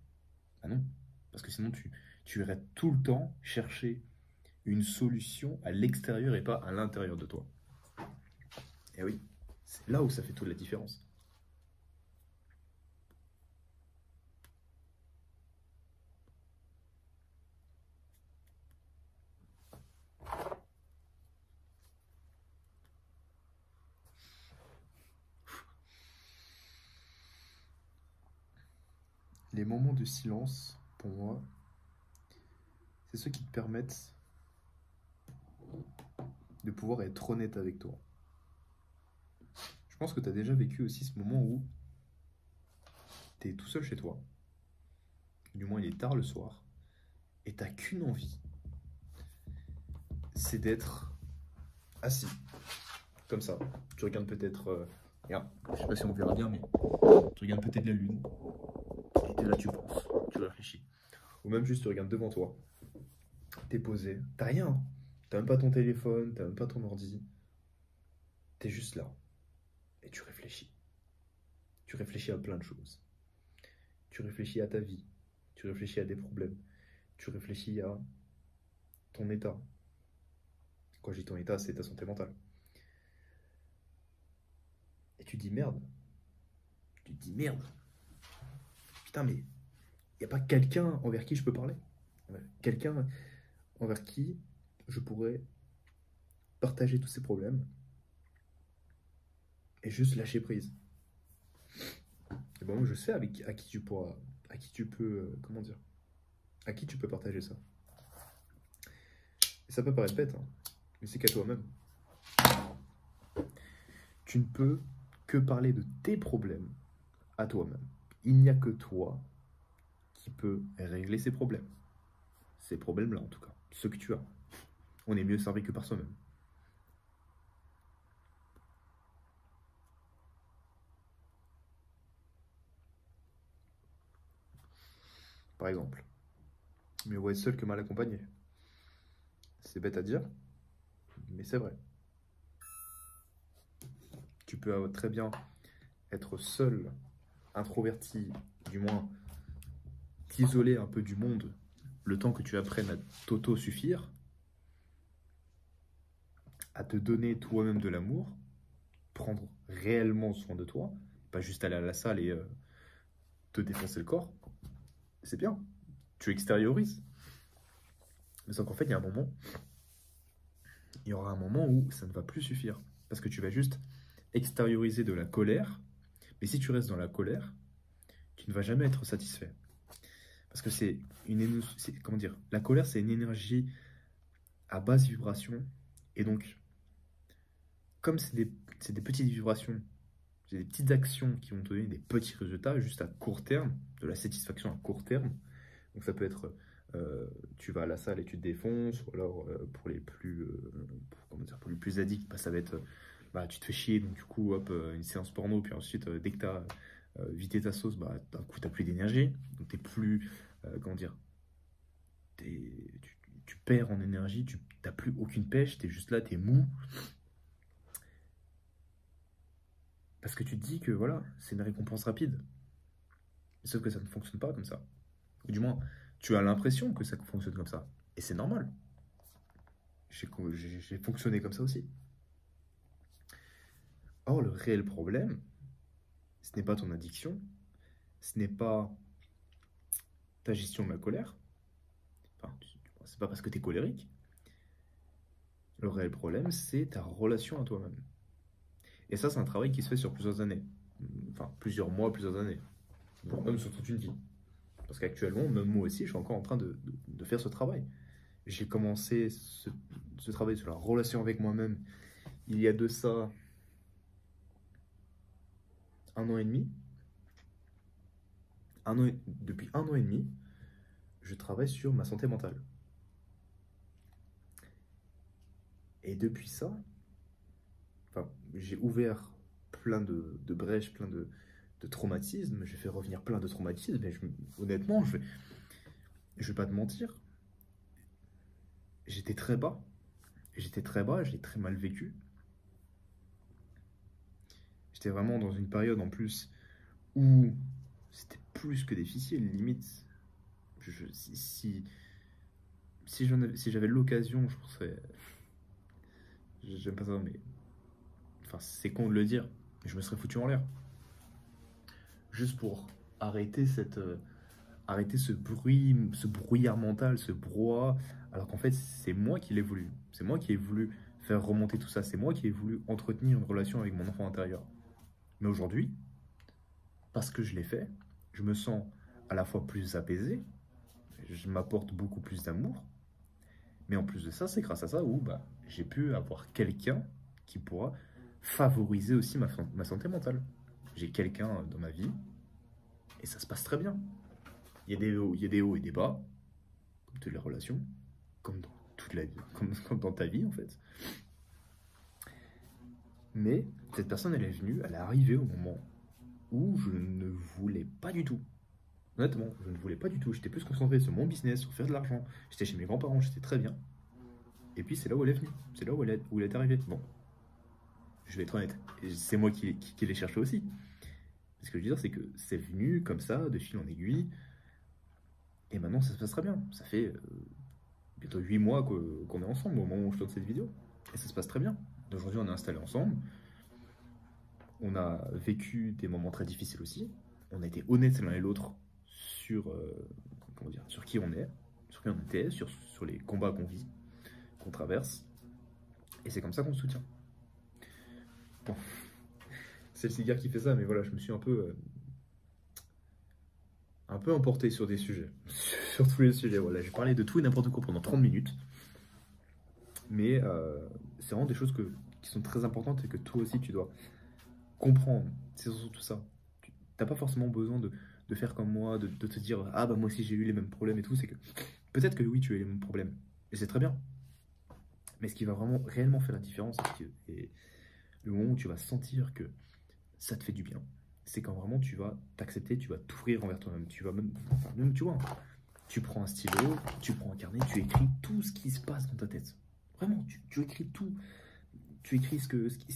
Ah non, parce que sinon tu irais tout le temps chercher une solution à l'extérieur et pas à l'intérieur de toi. Et oui, c'est là où ça fait toute la différence. Les moments de silence, pour moi, c'est ceux qui te permettent de pouvoir être honnête avec toi. Je pense que tu as déjà vécu aussi ce moment où tu es tout seul chez toi, du moins il est tard le soir, et t'as qu'une envie, c'est d'être assis, comme ça. Tu regardes peut-être, regarde, je sais pas si on verra bien, mais tu regardes peut-être la lune, et t'es là, tu penses, tu réfléchis. Ou même juste tu regardes devant toi, t'es posé, t'as rien, t'as même pas ton téléphone, t'as même pas ton ordi, t'es juste là, et tu réfléchis. Tu réfléchis à plein de choses. Tu réfléchis à ta vie, tu réfléchis à des problèmes, tu réfléchis à ton état, Quand je dis ton état, c'est ta santé mentale. Et tu te dis merde. Tu te dis merde. Putain, mais il n'y a pas quelqu'un envers qui je peux parler. Quelqu'un envers qui je pourrais partager tous ces problèmes et juste lâcher prise. Et bon, je sais à qui tu pourras, à qui tu peux, comment dire, à qui tu peux partager ça. Et ça peut paraître bête, hein, mais c'est qu'à toi-même. Tu ne peux que parler de tes problèmes à toi-même. Il n'y a que toi qui peux régler ces problèmes. Ces problèmes-là, en tout cas, ceux que tu as. On est mieux servi que par soi-même. Par exemple, mieux vaut être seul que mal accompagné. C'est bête à dire, mais c'est vrai. Tu peux très bien être seul, introverti, du moins t'isoler un peu du monde, le temps que tu apprennes à t'auto-suffire, à te donner toi-même de l'amour, prendre réellement soin de toi, pas juste aller à la salle et te défoncer le corps. C'est bien, tu extériorises. Mais sauf qu'en fait, il y a un moment, il y aura un moment où ça ne va plus suffire. Parce que tu vas juste extérioriser de la colère. Mais si tu restes dans la colère, tu ne vas jamais être satisfait. Parce que comment dire, la colère, c'est une énergie à basse vibration. Et donc, comme c'est des petites vibrations, c'est des petites actions qui vont te donner des petits résultats juste à court terme, de la satisfaction à court terme. Donc ça peut être, tu vas à la salle et tu te défonces, ou alors pour les plus, pour les plus addicts, bah, ça va être, tu te fais chier, donc du coup, hop, une séance porno, puis ensuite, dès que tu as vidé ta sauce, bah, d'un coup, tu n'as plus d'énergie, donc tu n'es plus, comment dire, tu perds en énergie, tu n'as plus aucune pêche, tu es juste là, tu es mou. Parce que tu te dis que voilà, c'est une récompense rapide. Sauf que ça ne fonctionne pas comme ça. Ou du moins, tu as l'impression que ça fonctionne comme ça. Et c'est normal. J'ai fonctionné comme ça aussi. Or, le réel problème, ce n'est pas ton addiction, ce n'est pas ta gestion de la colère. Enfin, c'est pas parce que tu es colérique. Le réel problème, c'est ta relation à toi-même. Et ça, c'est un travail qui se fait sur plusieurs années. Enfin, plusieurs mois, plusieurs années. Voire même sur toute une vie. Parce qu'actuellement, même moi aussi, je suis encore en train de faire ce travail. J'ai commencé ce travail sur la relation avec moi-même il y a de ça 1 an et demi. Depuis 1 an et demi, je travaille sur ma santé mentale. Et depuis ça, enfin, j'ai ouvert plein de brèches, plein de traumatismes. J'ai fait revenir plein de traumatismes. Et honnêtement, je vais pas te mentir. J'étais très bas. J'ai très mal vécu. J'étais vraiment dans une période en plus où c'était plus que difficile, limite. Si j'avais l'occasion, je penserais. J'aime pas ça, mais. Enfin, c'est con de le dire, mais je me serais foutu en l'air. Juste pour arrêter arrêter ce bruit, ce brouillard mental, ce brouhaha, alors qu'en fait, c'est moi qui l'ai voulu. C'est moi qui ai voulu faire remonter tout ça. C'est moi qui ai voulu entretenir une relation avec mon enfant intérieur. Mais aujourd'hui, parce que je l'ai fait, je me sens à la fois plus apaisé, je m'apporte beaucoup plus d'amour, mais en plus de ça, c'est grâce à ça où j'ai pu avoir quelqu'un qui pourra favoriser aussi ma santé mentale. J'ai quelqu'un dans ma vie, et ça se passe très bien. Il y a des hauts et des bas, comme toutes les relations, comme dans toute la vie, comme dans ta vie en fait. Mais cette personne, elle est arrivée au moment où je ne voulais pas du tout. Honnêtement, je ne voulais pas du tout. J'étais plus concentré sur mon business, sur faire de l'argent. J'étais chez mes grands-parents, j'étais très bien. Et puis c'est là où elle est venue. C'est là où elle est arrivée. Bon, je vais être honnête. C'est moi qui l'ai cherché aussi. Ce que je veux dire, c'est que c'est venu comme ça, de fil en aiguille. Et maintenant, ça se passe très bien. Ça fait bientôt 8 mois qu'on est ensemble au moment où je tourne cette vidéo. Et ça se passe très bien. Aujourd'hui, on est installés ensemble. On a vécu des moments très difficiles aussi. On a été honnêtes l'un et l'autre sur, comment dire, sur qui on est, sur qui on était, sur les combats qu'on vit, qu'on traverse. Et c'est comme ça qu'on se soutient. Bon, c'est le cigare qui fait ça, mais voilà, je me suis un peu emporté sur des sujets, sur tous les sujets. Voilà, j'ai parlé de tout et n'importe quoi pendant 30 minutes. Mais c'est vraiment des choses qui sont très importantes et que toi aussi tu dois comprendre. C'est surtout ça. Tu n'as pas forcément besoin de faire comme moi, de te dire ah bah moi aussi j'ai eu les mêmes problèmes et tout. C'est que peut-être que oui tu as eu les mêmes problèmes. Et c'est très bien. Mais ce qui va vraiment réellement faire la différence, et le moment où tu vas sentir que ça te fait du bien, c'est quand vraiment tu vas t'accepter, tu vas t'ouvrir envers toi-même. Tu vas même, enfin, même tu vois, tu prends un stylo, tu prends un carnet, tu écris tout ce qui se passe dans ta tête. Vraiment, tu écris tout. Tu écris ce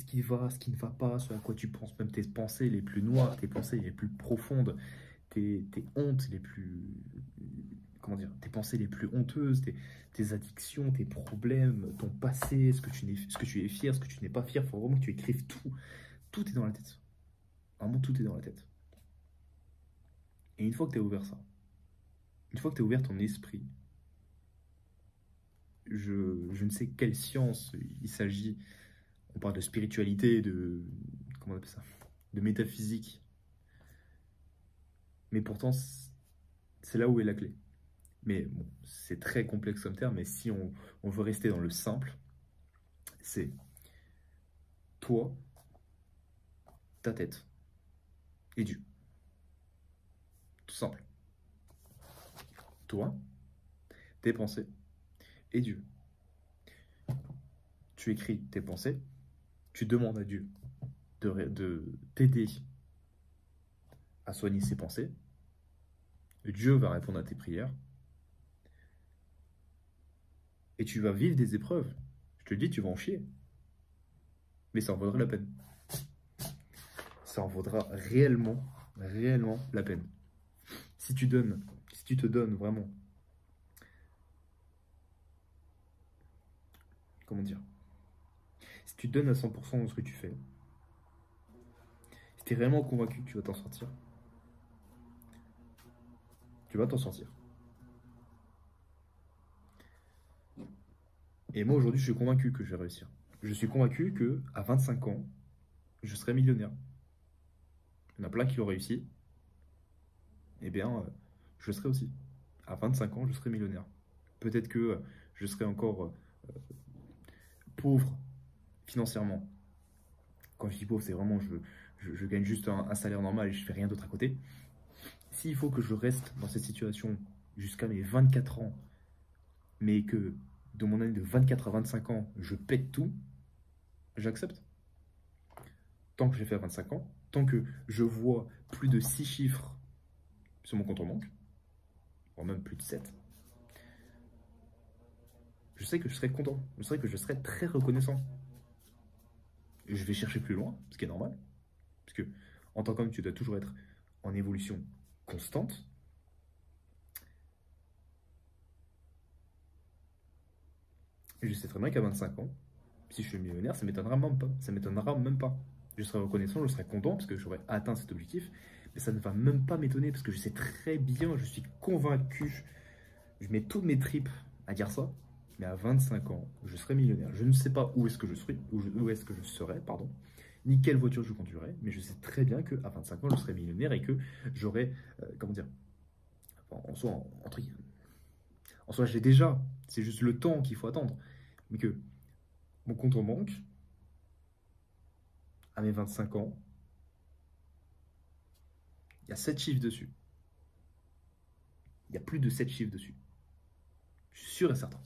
qui va, ce qui ne va pas, ce à quoi tu penses, même tes pensées les plus noires, tes pensées les plus profondes, tes hontes les plus... Comment dire? Tes pensées les plus honteuses, tes addictions, tes problèmes, ton passé, ce que tu es fier, ce que tu n'es pas fier. Il faut vraiment que tu écrives tout. Tout est dans la tête. Vraiment, tout est dans la tête. Et une fois que tu as ouvert ça, une fois que tu as ouvert ton esprit, je ne sais quelle science il s'agit. On parle de spiritualité, comment on appelle ça? De métaphysique. Mais pourtant, c'est là où est la clé. Mais bon, c'est très complexe comme terme, mais si on veut rester dans le simple, c'est toi, ta tête et Dieu. Tout simple. Toi, tes pensées et Dieu. Tu écris tes pensées, tu demandes à Dieu de t'aider à soigner ses pensées. Dieu va répondre à tes prières. Et tu vas vivre des épreuves. Je te le dis, tu vas en chier. Mais ça en vaudra la peine. Ça en vaudra réellement, réellement la peine. Si tu te donnes vraiment... Comment dire? Si tu te donnes à 100% de ce que tu fais, si tu es réellement convaincu que tu vas t'en sortir, tu vas t'en sortir. Et moi aujourd'hui, je suis convaincu que je vais réussir. Je suis convaincu que à 25 ans, je serai millionnaire. Il y en a plein qui l'ont réussi. Eh bien, je serai aussi. À 25 ans, je serai millionnaire. Peut-être que je serai encore pauvre financièrement. Quand je dis pauvre, c'est vraiment je gagne juste un salaire normal et je fais rien d'autre à côté. S'il faut que je reste dans cette situation jusqu'à mes 24 ans, mais que de mon année de 24 à 25 ans, je pète tout, j'accepte. Tant que j'ai fait 25 ans, tant que je vois plus de 6 chiffres sur mon compte en banque, voire même plus de 7, je sais que je serai content, je sais que je serai très reconnaissant. Et je vais chercher plus loin, ce qui est normal, parce que en tant qu'homme, tu dois toujours être en évolution constante. Et je sais très bien qu'à 25 ans, si je suis millionnaire, ça m'étonnera même pas. Ça m'étonnera même pas. Je serai reconnaissant, je serai content parce que j'aurai atteint cet objectif. Mais ça ne va même pas m'étonner parce que je sais très bien, je suis convaincu, je mets toutes mes tripes à dire ça. Mais à 25 ans, je serai millionnaire. Je ne sais pas où est-ce que je serai, où est-ce que je serai, pardon, ni quelle voiture je conduirai, mais je sais très bien qu'à 25 ans, je serai millionnaire et que j'aurai, comment dire, en soi, en soi, j'ai déjà, c'est juste le temps qu'il faut attendre. Mais que mon compte en banque, à mes 25 ans, il y a 7 chiffres dessus. Il y a plus de 7 chiffres dessus. Je suis sûr et certain.